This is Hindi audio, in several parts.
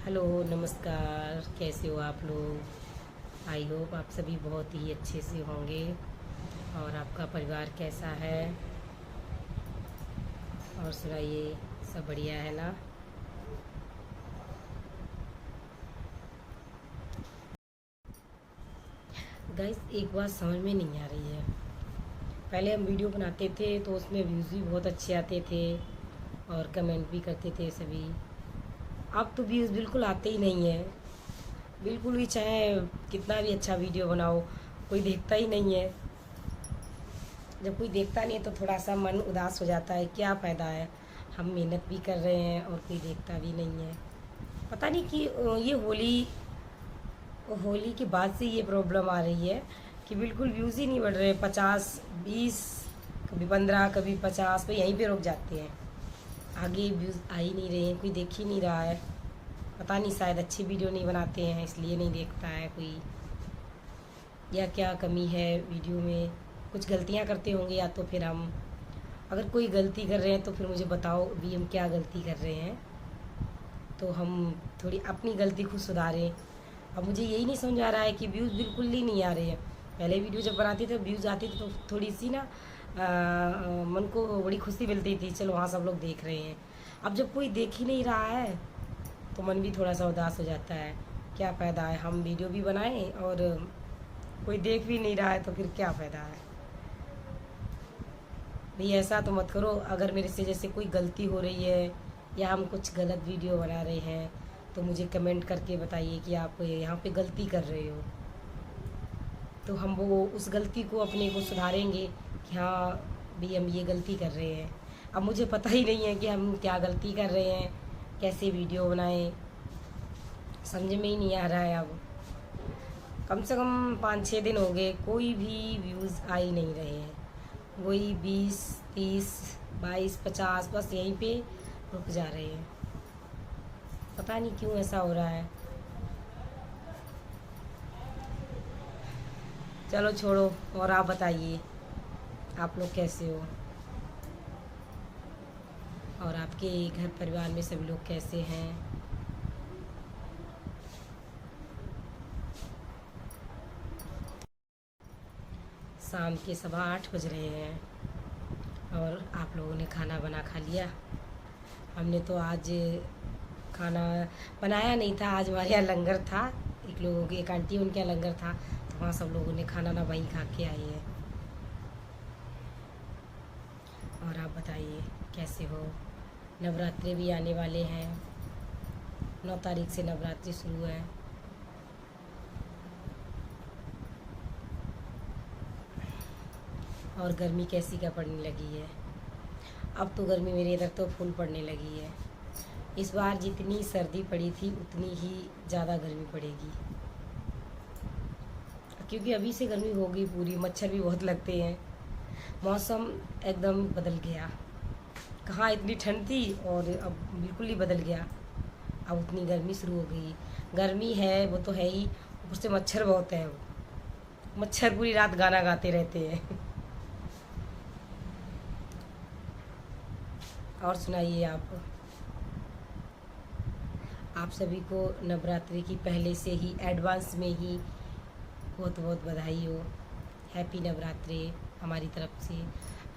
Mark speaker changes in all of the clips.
Speaker 1: हेलो नमस्कार, कैसे हो आप लोग। आई होप आप सभी बहुत ही अच्छे से होंगे। और आपका परिवार कैसा है। और सुनाइए, सब बढ़िया है ना। गाइस, एक बात समझ में नहीं आ रही है। पहले हम वीडियो बनाते थे तो उसमें व्यूज़ भी बहुत अच्छे आते थे और कमेंट भी करते थे सभी। अब तो व्यूज़ बिल्कुल आते ही नहीं है। बिल्कुल भी, चाहे कितना भी अच्छा वीडियो बनाओ, कोई देखता ही नहीं है। जब कोई देखता नहीं है तो थोड़ा सा मन उदास हो जाता है, क्या फ़ायदा है। हम मेहनत भी कर रहे हैं और कोई देखता भी नहीं है। पता नहीं कि ये होली होली के बाद से ये प्रॉब्लम आ रही है कि बिल्कुल व्यूज़ ही नहीं बढ़ रहे। 50, 20, कभी 15, कभी 50 पे यहीं पे रुक जाते हैं। आगे व्यूज़ आ ही नहीं रहे हैं, कोई देख ही नहीं रहा है। पता नहीं, शायद अच्छी वीडियो नहीं बनाते हैं इसलिए नहीं देखता है कोई, या क्या कमी है वीडियो में। कुछ गलतियाँ करते होंगे, या तो फिर हम, अगर कोई गलती कर रहे हैं तो फिर मुझे बताओ भी हम क्या गलती कर रहे हैं, तो हम थोड़ी अपनी गलती खुद सुधारें। अब मुझे यही नहीं समझ आ रहा है कि व्यूज़ बिल्कुल ही नहीं आ रहे हैं। पहले वीडियो जब बनाते थे व्यूज़ आती थी तो थोड़ी सी ना मन को बड़ी खुशी मिलती थी, चलो वहाँ सब लोग देख रहे हैं। अब जब कोई देख ही नहीं रहा है तो मन भी थोड़ा सा उदास हो जाता है। क्या फ़ायदा है हम वीडियो भी बनाएं और कोई देख भी नहीं रहा है, तो फिर क्या फ़ायदा है। भाई ऐसा तो मत करो। अगर मेरे से जैसे कोई गलती हो रही है या हम कुछ गलत वीडियो बना रहे हैं तो मुझे कमेंट करके बताइए कि आप यहाँ पे गलती कर रहे हो, तो हम वो उस गलती को अपने को सुधारेंगे कि हाँ भाई हम ये गलती कर रहे हैं। अब मुझे पता ही नहीं है कि हम क्या गलती कर रहे हैं, कैसे वीडियो बनाएं, समझ में ही नहीं आ रहा है। अब कम से कम 5-6 दिन हो गए, कोई भी व्यूज़ आ ही नहीं रहे हैं। वही 20, 30, 22, 50 बस यहीं पे रुक जा रहे हैं। पता नहीं क्यों ऐसा हो रहा है। चलो छोड़ो, और आप बताइए आप लोग कैसे हो, और आपके घर परिवार में सभी लोग कैसे हैं। शाम के 8:15 बज रहे हैं और आप लोगों ने खाना बना खा लिया। हमने तो आज खाना बनाया नहीं था, आज हमारे यहाँ लंगर था। एक लोगों की, एक आंटी उनके यहाँ लंगर था, तो वहाँ सब लोगों ने खाना ना वहीं खा के आए हैं। और आप बताइए कैसे हो। नवरात्रि भी आने वाले हैं, 9 तारीख से नवरात्रि शुरू है। और गर्मी कैसी क्या पड़ने लगी है। अब तो गर्मी मेरे इधर तो फुल पड़ने लगी है। इस बार जितनी सर्दी पड़ी थी उतनी ही ज़्यादा गर्मी पड़ेगी, क्योंकि अभी से गर्मी होगी पूरी। मच्छर भी बहुत लगते हैं। मौसम एकदम बदल गया। कहाँ इतनी ठंड थी और अब बिल्कुल ही बदल गया। अब उतनी गर्मी शुरू हो गई। गर्मी है वो तो है ही, ऊपर से मच्छर बहुत है। मच्छर पूरी रात गाना गाते रहते हैं। और सुनाइए आप सभी को नवरात्रि की पहले से ही एडवांस में ही बहुत बहुत बधाई हो। हैप्पी नवरात्रि हमारी तरफ से,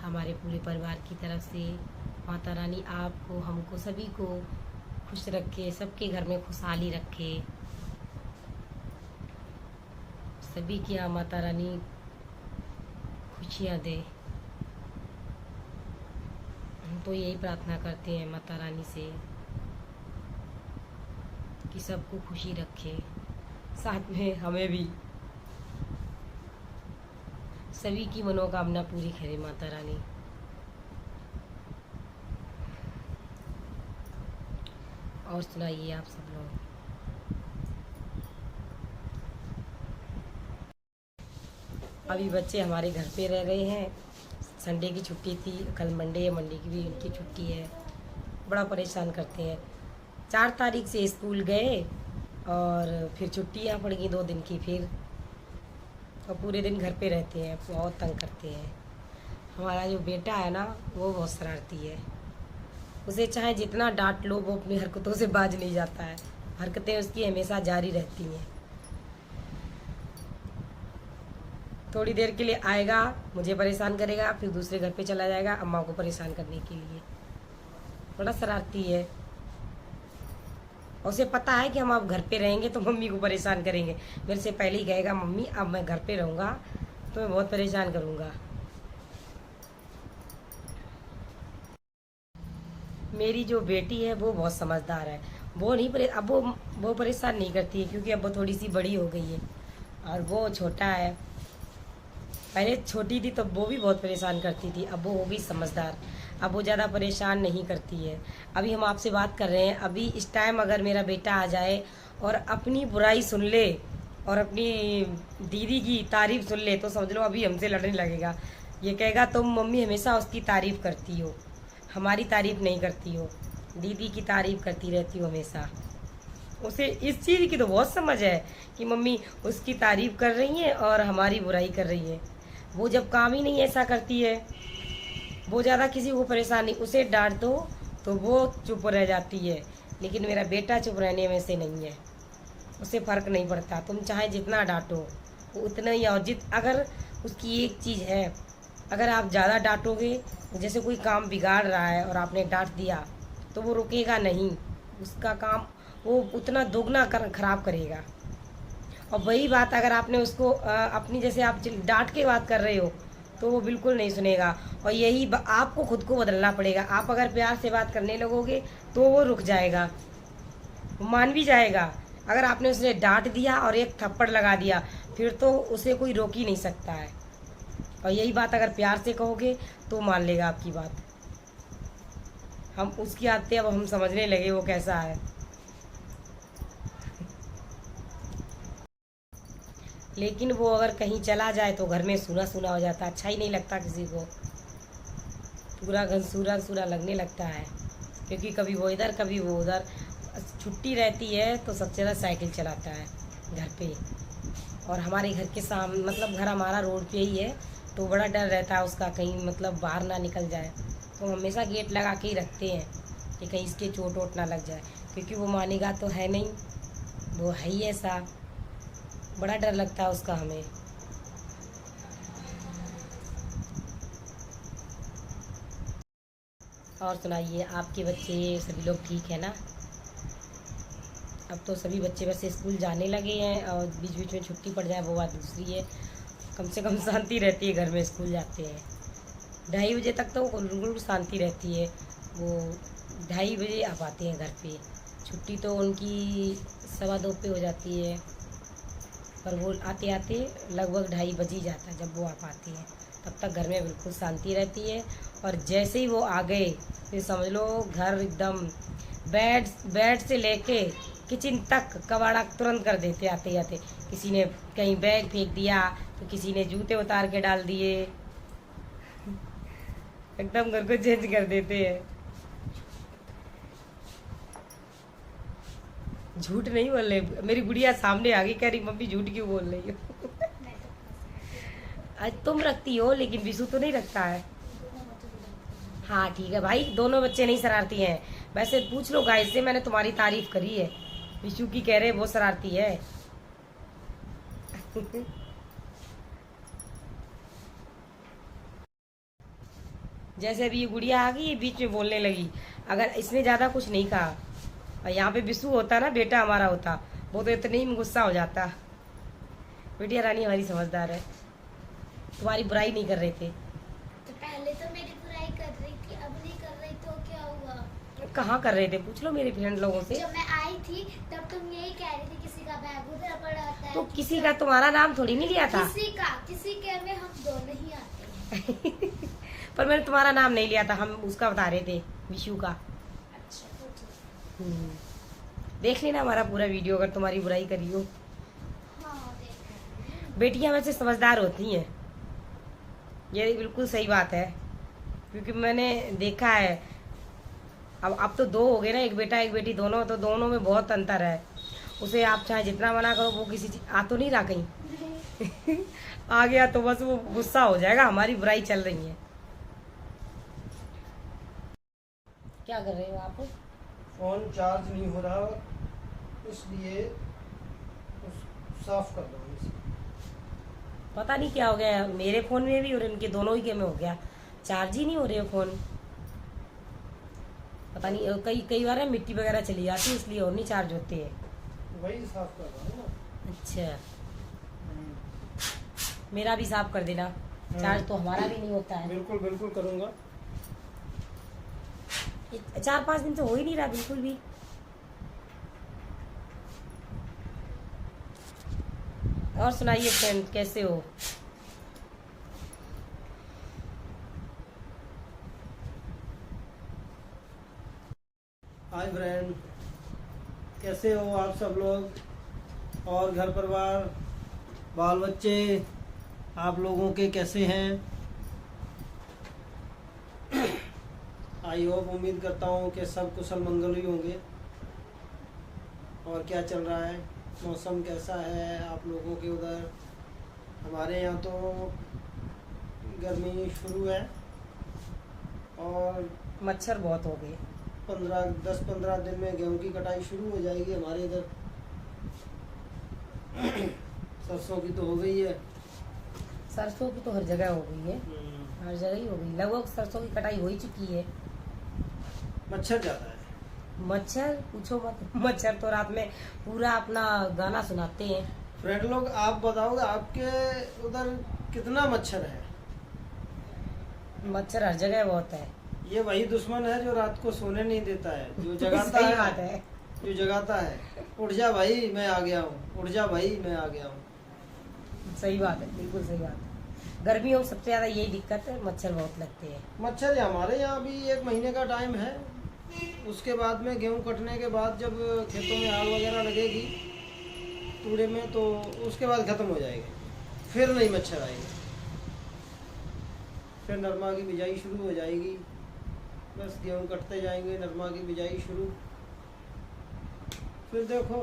Speaker 1: हमारे पूरे परिवार की तरफ से। माता रानी आपको, हमको, सभी को खुश रखे, सबके घर में खुशहाली रखे। सभी की यहाँ माता रानी खुशियाँ दे। हम तो यही प्रार्थना करते हैं माता रानी से कि सबको खुशी रखे, साथ में हमें भी। सभी की मनोकामना पूरी करे माता रानी। और सुनाइए आप सब लोग। अभी बच्चे हमारे घर पे रह रहे हैं। संडे की छुट्टी थी, कल मंडे है, मंडे की भी उनकी छुट्टी है। बड़ा परेशान करते हैं। 4 तारीख से स्कूल गए और फिर छुट्टियाँ पड़ गई 2 दिन की फिर, और पूरे दिन घर पे रहते हैं, बहुत तंग करते हैं। हमारा जो बेटा है ना वो बहुत शरारती है। उसे चाहे जितना डांट लो वो अपनी हरकतों से बाज नहीं जाता है। हरकतें उसकी हमेशा जारी रहती हैं। थोड़ी देर के लिए आएगा, मुझे परेशान करेगा, फिर दूसरे घर पे चला जाएगा अम्मा को परेशान करने के लिए। बड़ा शरारती है। उसे पता है कि हम अब घर पे रहेंगे तो मम्मी को परेशान करेंगे। मेरे से पहले ही कहेगा मम्मी अब मैं घर पे रहूँगा तो मैं बहुत परेशान करूँगा। मेरी जो बेटी है वो बहुत समझदार है। वो नहीं अब वो परेशान नहीं करती है, क्योंकि अब वो थोड़ी सी बड़ी हो गई है और वो छोटा है। पहले छोटी थी तो वो भी बहुत परेशान करती थी, अब वो हो गई समझदार। अब वो ज़्यादा परेशान नहीं करती है। अभी हम आपसे बात कर रहे हैं, अभी इस टाइम अगर मेरा बेटा आ जाए और अपनी बुराई सुन ले और अपनी दीदी की तारीफ सुन ले तो समझ लो अभी हमसे लड़ने लगेगा। ये कहेगा तुम मम्मी हमेशा उसकी तारीफ करती हो, हमारी तारीफ नहीं करती हो, दीदी की तारीफ करती रहती हो हमेशा। उसे इस चीज़ की तो बहुत समझ है कि मम्मी उसकी तारीफ कर रही है और हमारी बुराई कर रही है। वो जब काम ही नहीं ऐसा करती है, वो ज़्यादा किसी को परेशान नहीं, उसे डांट दो तो वो चुप रह जाती है। लेकिन मेरा बेटा चुप रहने में से नहीं है, उसे फ़र्क नहीं पड़ता। तुम चाहे जितना डांटो वो उतना ही, और अगर उसकी एक चीज़ है, अगर आप ज़्यादा डांटोगे, जैसे कोई काम बिगाड़ रहा है और आपने डांट दिया तो वो रुकेगा नहीं, उसका काम वो उतना दोगुना खराब करेगा। और वही बात अगर आपने उसको अपनी, जैसे आप डांट के बात कर रहे हो तो वो बिल्कुल नहीं सुनेगा। और यही आपको खुद को बदलना पड़ेगा। आप अगर प्यार से बात करने लगोगे तो वो रुक जाएगा, वो मान भी जाएगा। अगर आपने उसे डांट दिया और एक थप्पड़ लगा दिया फिर तो उसे कोई रोक ही नहीं सकता है। और यही बात अगर प्यार से कहोगे तो मान लेगा आपकी बात। हम उसकी आदतें अब हम समझने लगे वो कैसा है। लेकिन वो अगर कहीं चला जाए तो घर में सूना सूना हो जाता, अच्छा ही नहीं लगता किसी को, पूरा घर सूना सूना लगने लगता है। क्योंकि कभी वो इधर कभी वो उधर। छुट्टी रहती है तो सबसे ज़्यादा साइकिल चलाता है घर पे। और हमारे घर के सामने, मतलब घर हमारा रोड पे ही है, तो बड़ा डर रहता है उसका कहीं मतलब बाहर ना निकल जाए। तो हमेशा गेट लगा के ही रखते हैं कि कहीं इसके चोट वोट ना लग जाए, क्योंकि वो मानेगा तो है नहीं, वो है ही ऐसा। बड़ा डर लगता है उसका हमें। और सुनाइए, आपके बच्चे सभी लोग ठीक है ना? अब तो सभी बच्चे वैसे स्कूल जाने लगे हैं, और बीच बीच में छुट्टी पड़ जाए वो बात दूसरी है। कम से कम शांति रहती है घर में, स्कूल जाते हैं 2:30 बजे तक तो बिल्कुल शांति रहती है। वो 2:30 बजे आ पाते हैं घर पे। छुट्टी तो उनकी 2:15 पे हो जाती है, पर वो आते आते लगभग 2:30 बज ही जाता है जब वो आ पाती हैं। तब तक घर में बिल्कुल शांति रहती है। और जैसे ही वो आ गए फिर समझ लो घर एकदम, बेड से लेके किचन तक कबाड़ा तुरंत कर देते आते आते। किसी ने कहीं बैग फेंक दिया तो किसी ने जूते उतार के डाल दिए, एकदम घर को चेंज कर देते हैं। झूठ नहीं बोल रहे, मेरी गुड़िया सामने आ गई कह रही मम्मी झूठ क्यों बोल रही हो। आज तुम रखती हो लेकिन विशु तो नहीं रखता है। हाँ ठीक है भाई, दोनों बच्चे नहीं शरारती हैं। वैसे पूछ लो गाइस से, मैंने तुम्हारी तारीफ करी है। विशु की कह रहे वो शरारती है। जैसे अभी ये गुड़िया आ गई, बीच में बोलने लगी। अगर इसने ज़्यादा कुछ नहीं कहा, और यहाँ पे विशु होता ना, बेटा हमारा होता, वो तो इतने ही गुस्सा हो जाता। बेटिया रानी हमारी समझदार है, तुम्हारी बुराई नहीं कर रहे थे।
Speaker 2: तो पहले तो मेरी बुराई कर रही थी, अब नहीं कर रही तो क्या हुआ?
Speaker 1: कहाँ कर रहे थे, पूछ लो मेरे फ्रेंड लोगों से।
Speaker 2: जब मैं आई थी तब तुम यही कह रही थी किसी का बैग उधर पड़ा होता है,
Speaker 1: तो किसी का तुम्हारा नाम थोड़ी नहीं लिया था।
Speaker 2: किसी के में हम दोनों ही आते हैं।
Speaker 1: पर मैंने तुम्हारा नाम नहीं लिया था, हम उसका बता रहे थे, विशु का।
Speaker 2: अच्छा तो ठीक।
Speaker 1: देख लेना हमारा पूरा वीडियो अगर तुम्हारी बुराई करी हो।
Speaker 2: हाँ देख।
Speaker 1: बेटियां वैसे समझदार होती हैं, ये बिल्कुल सही बात है, क्योंकि मैंने देखा है। अब तो 2 हो गए ना, एक बेटा एक बेटी दोनों, तो दोनों में बहुत अंतर है। उसे आप चाहे जितना मना करो, वो किसी चीज आ तो नहीं रहा कहीं। आ गया तो बस वो गुस्सा हो जाएगा, हमारी बुराई चल रही है। क्या कर रहे हो आप?
Speaker 3: फोन चार्ज नहीं हो रहा, इसलिए साफ कर दो इसे।
Speaker 1: पता नहीं क्या हो गया, मेरे फोन में भी और इनके दोनों ही के में हो गया, चार्ज ही नहीं हो रहे फोन। पता नहीं कई कई बार है मिट्टी वगैरह चली जाती है इसलिए और नहीं चार्ज होते हैं।
Speaker 3: वही साफ कर रहा हूँ ना।
Speaker 1: अच्छा, मेरा भी साफ कर देना, चार्ज तो हमारा भी नहीं होता है।
Speaker 3: बिल्कुल बिल्कुल करूँगा।
Speaker 1: 4-5 दिन से हो ही नहीं रहा बिल्कुल भी। और सुनाइए फ्रेंड, कैसे हो?
Speaker 3: हाय फ्रेंड, कैसे हो आप सब लोग, और घर परिवार बाल बच्चे आप लोगों के कैसे हैं? आई होप, उम्मीद करता हूँ कि सब कुशल मंगल ही होंगे। और क्या चल रहा है, मौसम कैसा है आप लोगों के उधर? हमारे यहाँ तो गर्मी शुरू है और
Speaker 1: मच्छर बहुत हो गए।
Speaker 3: 10-15 दिन में गेहूं की कटाई शुरू हो जाएगी हमारे इधर। सरसों की तो हो गई है।
Speaker 1: सरसों की तो हर जगह हो गई है, हर जगह ही हो गई, लगभग सरसों की कटाई हो ही चुकी है।
Speaker 3: मच्छर ज़्यादा है।
Speaker 1: मच्छर पूछो मत, मच्छर तो रात में पूरा अपना गाना सुनाते हैं।
Speaker 3: फ्रेंड लोग, आप बताओगे आपके उधर कितना मच्छर है?
Speaker 1: मच्छर हर जगह बहुत है।
Speaker 3: ये वही दुश्मन है जो रात को सोने नहीं देता है, जो जगाता
Speaker 1: सही
Speaker 3: है,
Speaker 1: बात है।
Speaker 3: जो जगाता है, उठ जा भाई मैं आ गया हूँ, उठ जा भाई मैं आ गया हूँ।
Speaker 1: सही बात है, बिल्कुल सही बात है। गर्मियों में सबसे ज्यादा यही दिक्कत है, मच्छर बहुत लगते हैं।
Speaker 3: मच्छर हमारे यहाँ भी 1 महीने का टाइम है। उसके बाद में गेहूं कटने के बाद जब खेतों में आग वगैरह लगेगी तूड़े में, तो उसके बाद ख़त्म हो जाएगी, फिर नहीं मच्छर आएंगे। फिर नरमा की बिजाई शुरू हो जाएगी। बस गेहूं कटते जाएंगे, नरमा की बिजाई शुरू। फिर देखो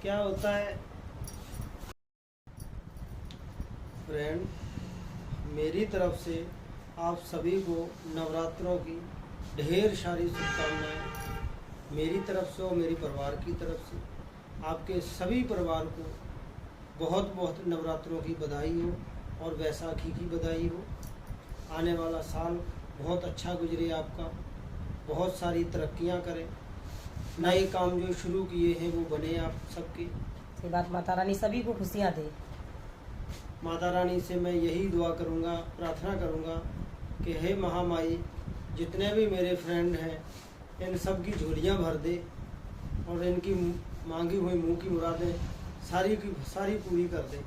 Speaker 3: क्या होता है। फ्रेंड, मेरी तरफ से आप सभी को नवरात्रों की ढेर सारी शुभकामनाएं। मेरी तरफ से और मेरी परिवार की तरफ से आपके सभी परिवार को बहुत बहुत नवरात्रों की बधाई हो और वैसाखी की बधाई हो। आने वाला साल बहुत अच्छा गुजरे आपका, बहुत सारी तरक्कियां करें, नए काम जो शुरू किए हैं वो बने आप सबके।
Speaker 1: सही बात, माता रानी सभी को खुशियाँ दे।
Speaker 3: माता रानी से मैं यही दुआ करूँगा, प्रार्थना करूँगा कि हे महामाई, जितने भी मेरे फ्रेंड हैं इन सब की झोलियाँ भर दे और इनकी मांगी हुई मुँह की मुरादें सारी की सारी पूरी कर दे।